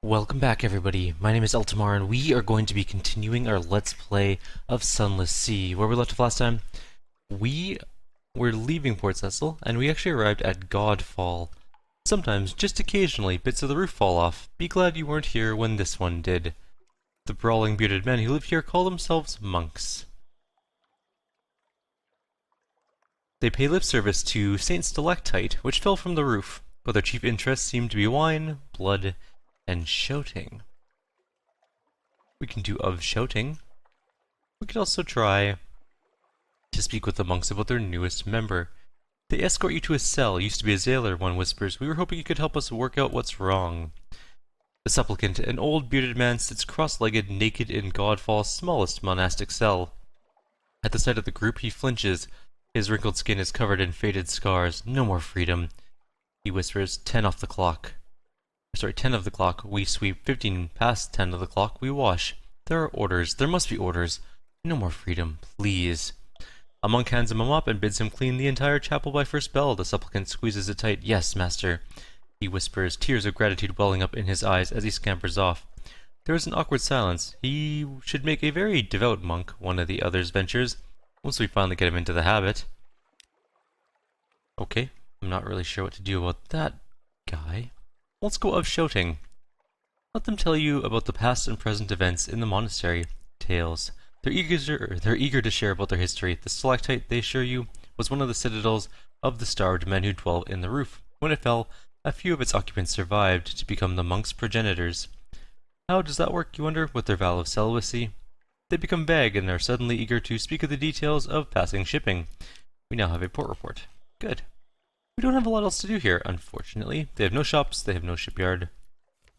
Welcome back everybody, my name is Eltimar and we are going to be continuing our Let's Play of Sunless Sea. Where we left off last time, we were leaving Port Cecil and we actually arrived at Godfall. Sometimes, just occasionally, bits of the roof fall off. Be glad you weren't here when this one did. The brawling bearded men who live here call themselves monks. They pay lip service to Saint Stalactite, which fell from the roof, but their chief interests seem to be wine, blood, and shouting. We can do of shouting. We could also try to speak with the monks about their newest member. They escort you to a cell. Used to be a jailer, one whispers. We were hoping you could help us work out what's wrong. The supplicant, an old bearded man, sits cross-legged, naked in Godfall's smallest monastic cell. At the sight of the group, he flinches. His wrinkled skin is covered in faded scars. No more freedom. He whispers, 10 off the clock. Sorry, 10 of the clock, we sweep. 15 past 10 of the clock, we wash. There are orders. There must be orders. No more freedom, please. A monk hands him a mop and bids him clean the entire chapel by first bell. The supplicant squeezes it tight. Yes, master. He whispers, tears of gratitude welling up in his eyes as he scampers off. There is an awkward silence. He should make a very devout monk, one of the others ventures, once we finally get him into the habit. Okay, I'm not really sure what to do about that guy. Let's go of shouting. Let them tell you about the past and present events in the monastery. Tales. They're eager to share about their history. The stalactite, they assure you, was one of the citadels of the starved men who dwelt in the roof. When it fell, a few of its occupants survived to become the monks' progenitors. How does that work, you wonder, with their vow of celibacy? They become vague and are suddenly eager to speak of the details of passing shipping. We now have a port report. Good. We don't have a lot else to do here, unfortunately. They have no shops, they have no shipyard.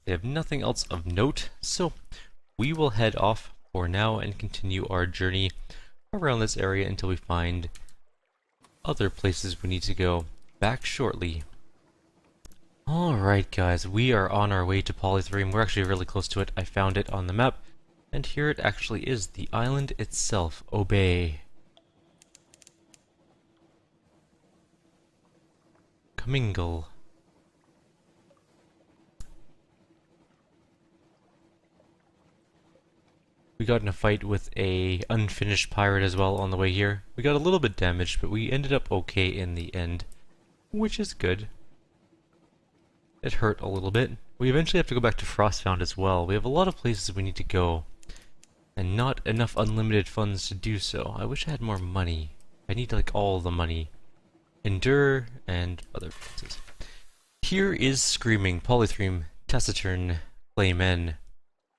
They have nothing else of note, so we will head off for now and continue our journey around this area until we find other places we need to go. Back shortly. Alright guys, we are on our way to Polythreme. We're actually really close to it. I found it on the map, and here it actually is, the island itself. Obey. Commingle. We got in a fight with a unfinished pirate as well on the way here. We got a little bit damaged, but we ended up okay in the end, which is good. It hurt a little bit. We eventually have to go back to Frostbound as well. We have a lot of places we need to go, and not enough unlimited funds to do so. I wish I had more money. I need like all the money. Endure and other places. Here is Screaming, Polythreme, Taciturn, Clay Men.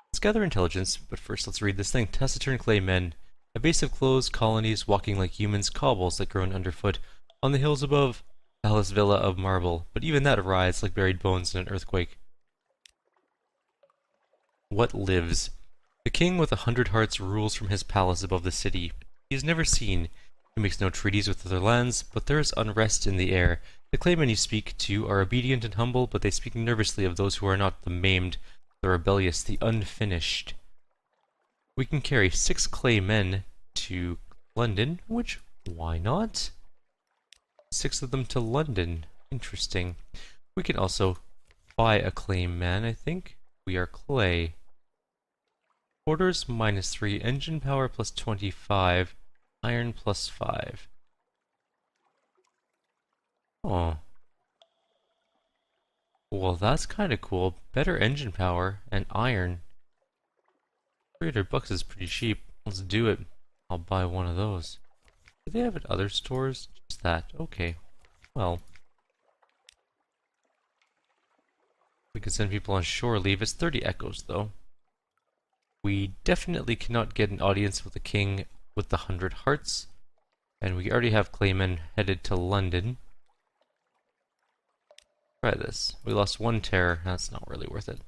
Let's gather intelligence, but first let's read this thing. Taciturn Clay Men. A base of closed colonies walking like humans, cobbles that groan underfoot. On the hills above, palace villa of marble, but even that writhes like buried bones in an earthquake. What lives? The king with 100 hearts rules from his palace above the city. He is never seen. He makes no treaties with other lands, but there is unrest in the air. The claymen you speak to are obedient and humble, but they speak nervously of those who are not the maimed, the rebellious, the unfinished. We can carry 6 clay men to London, which, why not? 6 of them to London. Interesting. We can also buy a clay man, I think. We are clay. Orders -3, engine power plus 25. Iron plus 5. Oh. Well, that's kind of cool. Better engine power and iron. 300 bucks is pretty cheap. Let's do it. I'll buy one of those. Do they have at other stores? Just that. Okay. Well. We can send people on shore leave. It's 30 echoes, though. We definitely cannot get an audience with the king with the 100 hearts, and we already have claymen headed to London. Try this. We lost 1 terror. That's not really worth it.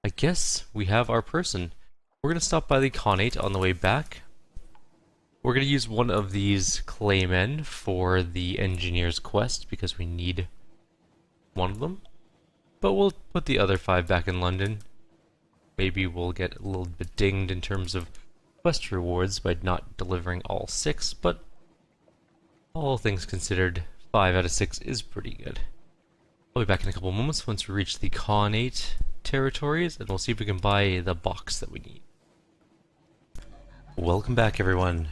I guess we have our person. We're going to stop by the Khanate on the way back. We're going to use one of these claymen for the engineer's quest because we need one of them. But we'll put the other 5 back in London. Maybe we'll get a little bit dinged in terms of quest rewards by not delivering all 6, but all things considered, 5 out of 6 is pretty good. I'll be back in a couple moments once we reach the Khanate territories, and we'll see if we can buy the box that we need. Welcome back, everyone.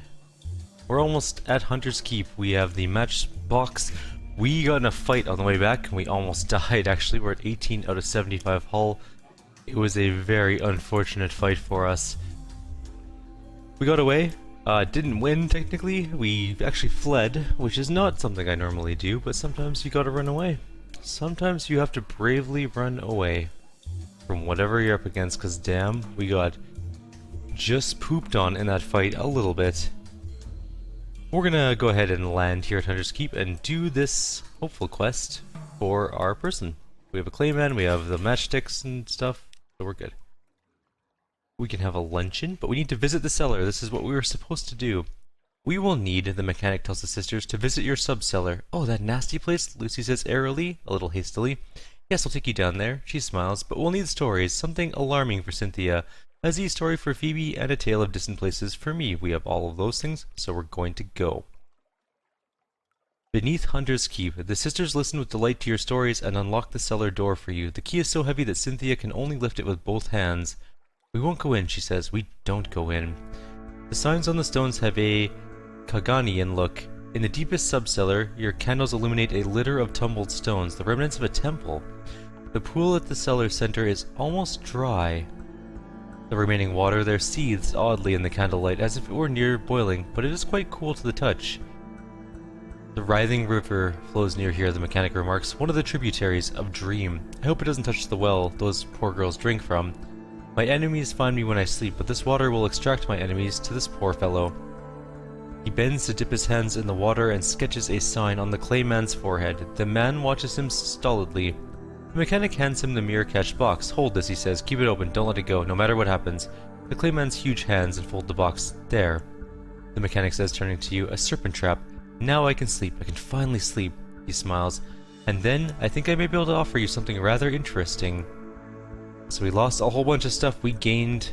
We're almost at Hunter's Keep. We have the match box. We got in a fight on the way back, and we almost died, actually. We're at 18 out of 75 hull. It was a very unfortunate fight for us. We got away. Didn't win, technically. We actually fled, which is not something I normally do, but sometimes you gotta run away. Sometimes you have to bravely run away from whatever you're up against, because damn, we got just pooped on in that fight a little bit. We're gonna go ahead and land here at Hunter's Keep and do this hopeful quest for our person. We have a clayman, we have the matchsticks and stuff, so we're good. We can have a luncheon, but we need to visit the cellar. This is what we were supposed to do. We will need, the mechanic tells the sisters, to visit your sub-cellar. Oh, that nasty place? Lucy says airily, a little hastily. Yes, I'll take you down there. She smiles, but we'll need stories, something alarming for Cynthia, a Z story for Phoebe, and a tale of distant places for me. We have all of those things, so we're going to go. Beneath Hunter's Keep, the sisters listen with delight to your stories and unlock the cellar door for you. The key is so heavy that Cynthia can only lift it with both hands. We won't go in, she says. We don't go in. The signs on the stones have a Kaganian look. In the deepest sub-cellar, your candles illuminate a litter of tumbled stones, the remnants of a temple. The pool at the cellar center is almost dry. The remaining water there seethes oddly in the candlelight, as if it were near boiling, but it is quite cool to the touch. The writhing river flows near here, the mechanic remarks, one of the tributaries of Dream. I hope it doesn't touch the well those poor girls drink from. My enemies find me when I sleep, but this water will extract my enemies to this poor fellow. He bends to dip his hands in the water and sketches a sign on the clayman's forehead. The man watches him stolidly. The mechanic hands him the mirror-catched box. Hold this, he says. Keep it open. Don't let it go, no matter what happens. The clayman's huge hands unfold the box. There. The mechanic says, turning to you, a serpent trap. Now I can sleep. I can finally sleep. He smiles. And then, I think I may be able to offer you something rather interesting. So we lost a whole bunch of stuff. We gained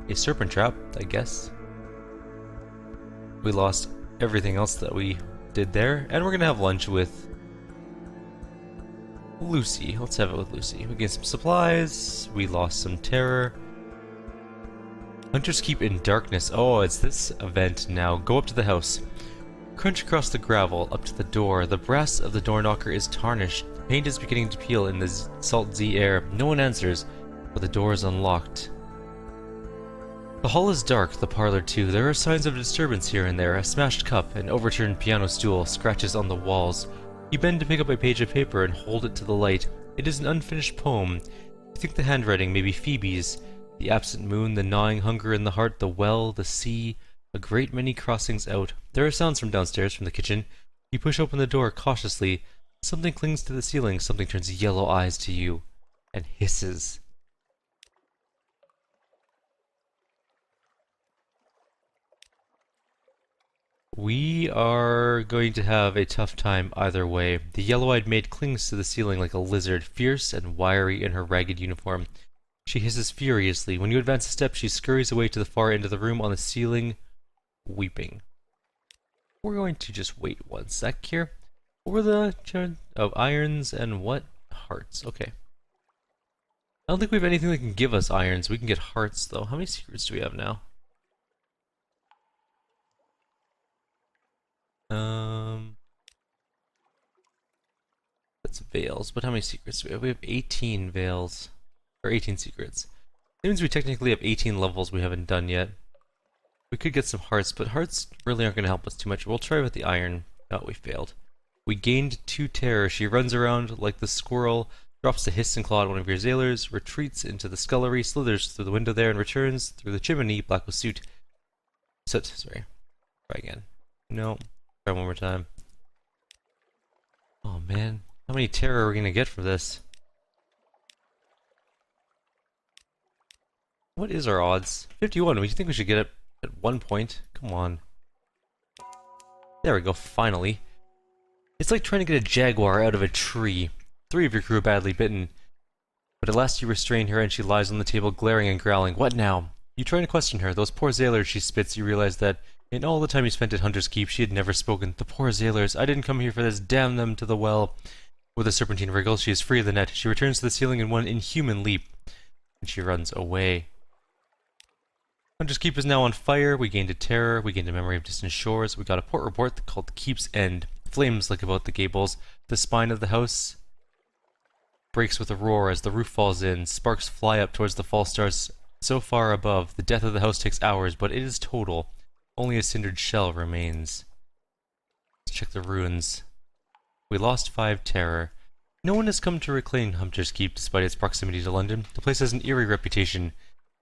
a serpent trap, I guess. We lost everything else that we did there. And we're gonna have lunch with Lucy. Let's have it with Lucy. We gained some supplies. We lost some terror. Hunters Keep in darkness. Oh, it's this event now. Go up to the house. Crunch across the gravel, up to the door. The brass of the door knocker is tarnished. The paint is beginning to peel in the salt Z air. No one answers, but the door is unlocked. The hall is dark, the parlor too. There are signs of disturbance here and there. A smashed cup, an overturned piano stool, scratches on the walls. You bend to pick up a page of paper and hold it to the light. It is an unfinished poem. You think the handwriting may be Phoebe's. The absent moon, the gnawing hunger in the heart, the well, the sea, a great many crossings out. There are sounds from downstairs, from the kitchen. You push open the door cautiously. Something clings to the ceiling, something turns yellow eyes to you, and hisses. We are going to have a tough time either way. The yellow-eyed maid clings to the ceiling like a lizard, fierce and wiry in her ragged uniform. She hisses furiously. When you advance a step, she scurries away to the far end of the room on the ceiling, weeping. We're going to just wait 1 sec here. What were the of irons and what? Hearts. Okay. I don't think we have anything that can give us irons. We can get hearts, though. How many secrets do we have now? That's veils, but how many secrets do we have? We have 18 veils. Or 18 secrets. That means we technically have 18 levels we haven't done yet. We could get some hearts, but hearts really aren't going to help us too much. We'll try with the iron. Oh, we failed. We gained 2 terror. She runs around like the squirrel, drops the hiss and claw at one of your sailors, retreats into the scullery, slithers through the window there, and returns through the chimney, black with soot. Sorry. Try again. No. Try one more time. Oh man. How many terror are we going to get from this? What is our odds? 51. We think we should get it at 1 point. Come on. There we go, finally. It's like trying to get a jaguar out of a tree. 3 of your crew are badly bitten. But at last you restrain her and she lies on the table glaring and growling. What now? You try to question her. Those poor sailors, she spits. You realize that in all the time you spent at Hunter's Keep, she had never spoken. The poor sailors. I didn't come here for this. Damn them to the well. With a serpentine wriggle, she is free of the net. She returns to the ceiling in one inhuman leap, and she runs away. Hunter's Keep is now on fire. We gained a terror. We gained a memory of distant shores. We got a port report called the Keep's End. Flames lick about the gables. The spine of the house breaks with a roar as the roof falls in. Sparks fly up towards the false stars so far above. The death of the house takes hours, but it is total. Only a cindered shell remains. Let's check the ruins. We lost 5 terror. No one has come to reclaim Hunter's Keep despite its proximity to London. The place has an eerie reputation.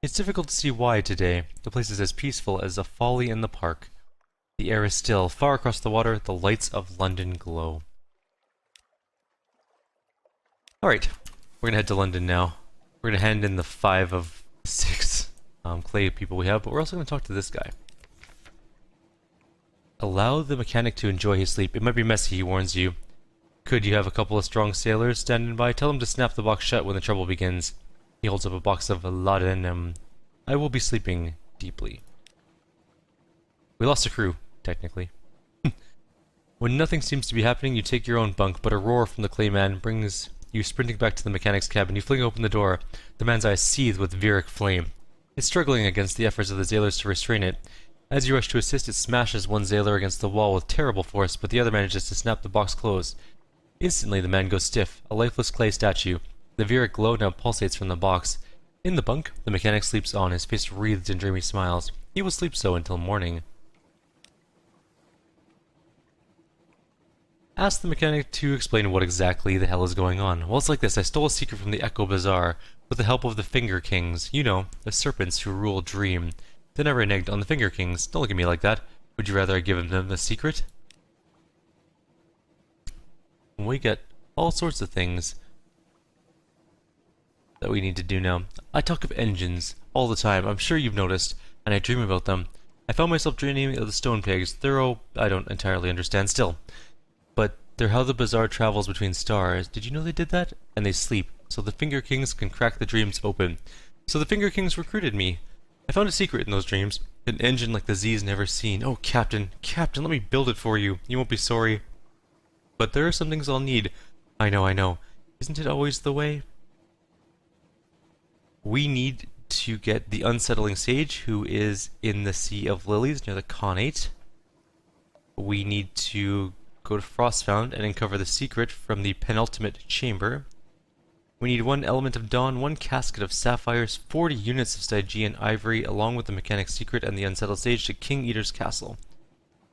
It's difficult to see why today. The place is as peaceful as a folly in the park. The air is still. Far across the water, the lights of London glow. Alright, we're gonna head to London now. We're gonna hand in the 5 of 6 clay people we have, but we're also gonna talk to this guy. Allow the mechanic to enjoy his sleep. It might be messy, he warns you. Could you have a couple of strong sailors standing by? Tell them to snap the box shut when the trouble begins. He holds up a box of laudanum. I will be sleeping deeply. We lost a crew, technically. When nothing seems to be happening, you take your own bunk, but a roar from the clay man brings you sprinting back to the mechanic's cabin. You fling open the door. The man's eyes seethe with viric flame. It's struggling against the efforts of the sailors to restrain it. As you rush to assist, it smashes one sailor against the wall with terrible force, but the other manages to snap the box closed. Instantly, the man goes stiff, a lifeless clay statue. The viric glow now pulsates from the box. In the bunk, the mechanic sleeps on, his face wreathed in dreamy smiles. He will sleep so until morning. Ask the mechanic to explain what exactly the hell is going on. Well, it's like this. I stole a secret from the Echo Bazaar with the help of the Finger Kings. You know, the serpents who rule Dream. Then I reneged on the Finger Kings. Don't look at me like that. Would you rather I give them the secret? We get all sorts of things that we need to do now. I talk of engines all the time. I'm sure you've noticed, and I dream about them. I found myself dreaming of the stone pegs. I don't entirely understand still. But they're how the bazaar travels between stars. Did you know they did that? And they sleep, so the Finger Kings can crack the dreams open. So the Finger Kings recruited me. I found a secret in those dreams. An engine like the Z's never seen. Oh, Captain, Captain, let me build it for you. You won't be sorry. But there are some things I'll need. I know. Isn't it always the way? We need to get the unsettling sage, who is in the Sea of Lilies near the Connate. We need to go to Frostfound and uncover the secret from the penultimate chamber. We need 1 element of dawn, 1 casket of sapphires, 40 units of Stygian ivory, along with the mechanic's secret and the unsettled sage to King Eater's castle.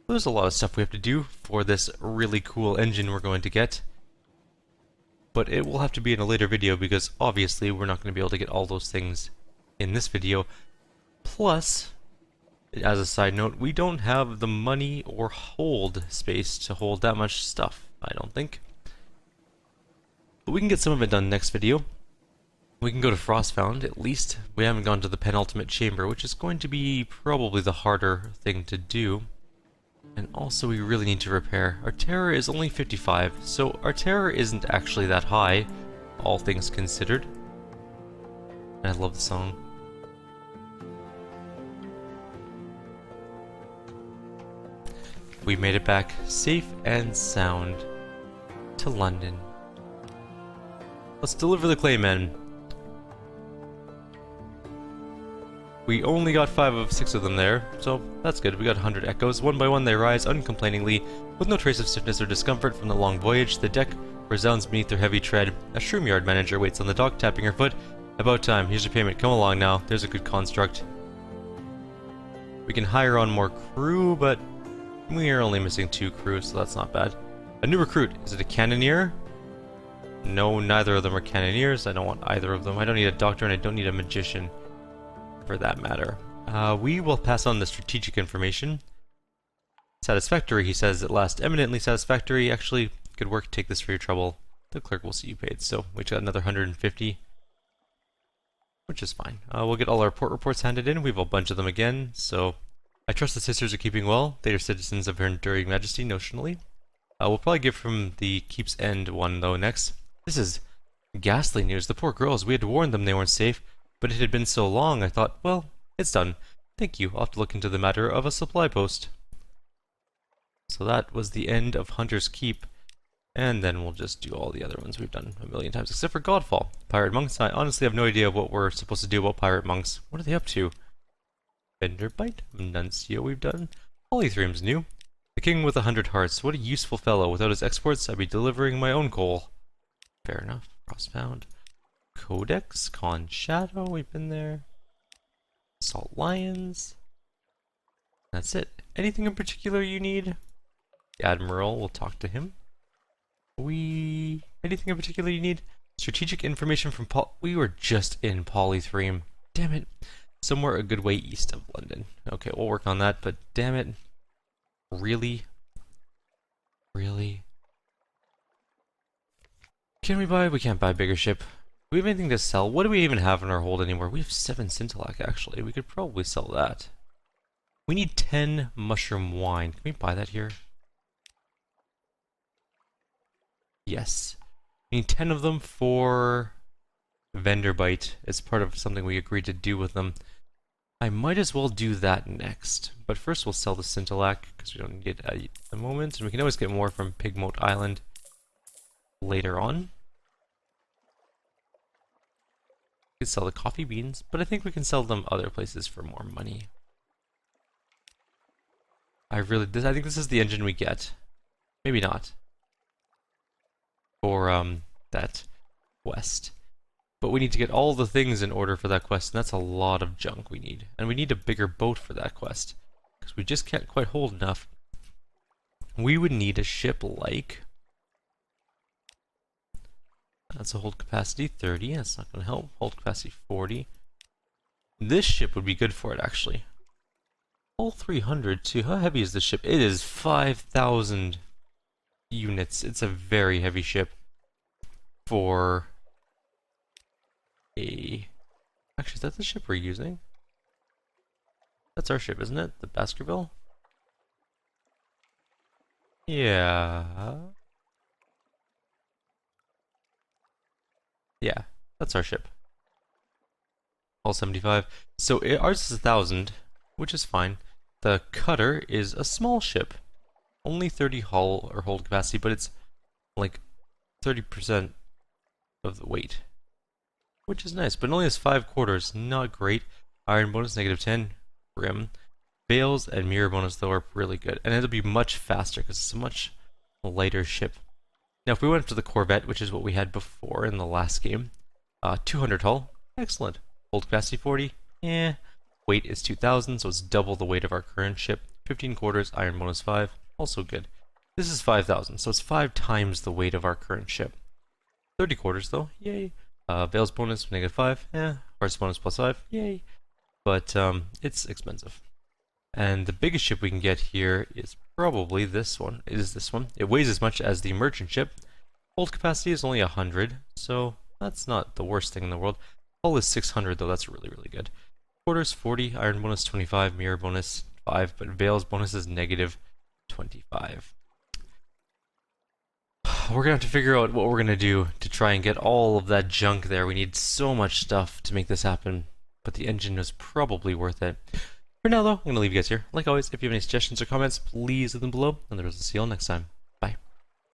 There's a lot of stuff we have to do for this really cool engine we're going to get. But it will have to be in a later video because obviously we're not going to be able to get all those things in this video. Plus, as a side note, we don't have the money or hold space to hold that much stuff, I don't think. But we can get some of it done next video. We can go to Frostfound, at least. We haven't gone to the penultimate chamber, which is going to be probably the harder thing to do. And also we really need to repair. Our terror is only 55, so our terror isn't actually that high, all things considered. And I love the song. We made it back safe and sound to London. Let's deliver the Claymen. We only got 5 of 6 of them there, so that's good. We got 100 echoes. One by one they rise uncomplainingly, with no trace of stiffness or discomfort from the long voyage. The deck resounds beneath their heavy tread. A shroom-yard manager waits on the dock, tapping her foot. About time. Here's your payment. Come along now. There's a good construct. We can hire on more crew, but we are only missing 2 crews, so that's not bad. A new recruit. Is it a cannoneer? No, neither of them are cannoneers. I don't want either of them. I don't need a doctor and I don't need a magician, for that matter. We will pass on the strategic information. Satisfactory, he says at last. Eminently satisfactory. Actually, good work. Take this for your trouble. The clerk will see you paid. So we got another 150, which is fine. We'll get all our port reports handed in. We have a bunch of them again. So I trust the sisters are keeping well. They are citizens of her enduring majesty, notionally. We'll probably give from the Keep's End one, though, next. This is ghastly news. The poor girls. We had warned them they weren't safe, but it had been so long, I thought, well, it's done. Thank you. I'll have to look into the matter of a supply post. So that was the end of Hunter's Keep. And then we'll just do all the other ones we've done a million times, except for Godfall. Pirate Monks, I honestly have no idea what we're supposed to do about Pirate Monks. What are they up to? Benderbite, Nuncio we've done. Polythreum's new. The King with 100 hearts, what a useful fellow. Without his exports, I'd be delivering my own coal. Fair enough. Crossbound. Codex, Con Shadow, we've been there. Salt Lions. That's it. Anything in particular you need? The Admiral, we'll talk to him. Anything in particular you need? Strategic information from we were just in Polythreum. Damn it. Somewhere a good way east of London. Okay, we'll work on that, but damn it. Really? Really? Can we buy? We can't buy a bigger ship. Do we have anything to sell? What do we even have in our hold anymore? We have 7 Scintillac, actually. We could probably sell that. We need 10 mushroom wine. Can we buy that here? Yes. We need 10 of them for Venderbite. It's part of something we agreed to do with them. I might as well do that next. But first we'll sell the Scintillac, because we don't need it at the moment. And we can always get more from Pigmote Island later on. We can sell the coffee beans, but I think we can sell them other places for more money. I think this is the engine we get. Maybe not. For that quest. But we need to get all the things in order for that quest, and that's a lot of junk we need. And we need a bigger boat for that quest, because we just can't quite hold enough. We would need a ship like... That's a hold capacity 30, that's not going to help. Hold capacity 40. This ship would be good for it, actually. All 300 too. How heavy is this ship? It is 5,000 units. It's a very heavy ship for a... Actually, is that the ship we're using? That's our ship, isn't it? The Baskerville? Yeah. Yeah, that's our ship. All 75. So ours is 1,000, which is fine. The cutter is a small ship. Only 30 hull or hold capacity, but it's like 30% of the weight. Which is nice, but it only has 5 quarters. Not great. Iron bonus, -10. Rim. Bales and mirror bonus, though, are really good. And it'll be much faster, because it's a much lighter ship. Now, if we went up to the Corvette, which is what we had before in the last game, 200 hull. Excellent. Hold capacity 40. Weight is 2,000, so it's double the weight of our current ship. 15 quarters, iron bonus 5. Also good. This is 5,000, so it's 5 times the weight of our current ship. 30 quarters, though. Yay. Bales bonus, -5. Hearts bonus +5. Yay. But it's expensive. And the biggest ship we can get here is probably this one. It is this one. It weighs as much as the merchant ship. Hold capacity is only 100, so that's not the worst thing in the world. Hull is 600, though. That's really, really good. Quarters 40, iron bonus 25, mirror bonus 5, but Vale's bonus is -25. We're gonna have to figure out what we're gonna do to try and get all of that junk there. We need so much stuff to make this happen, but the engine is probably worth it. For now, though, I'm gonna leave you guys here. Like always, if you have any suggestions or comments, please leave them below, and the rest will see you all next time.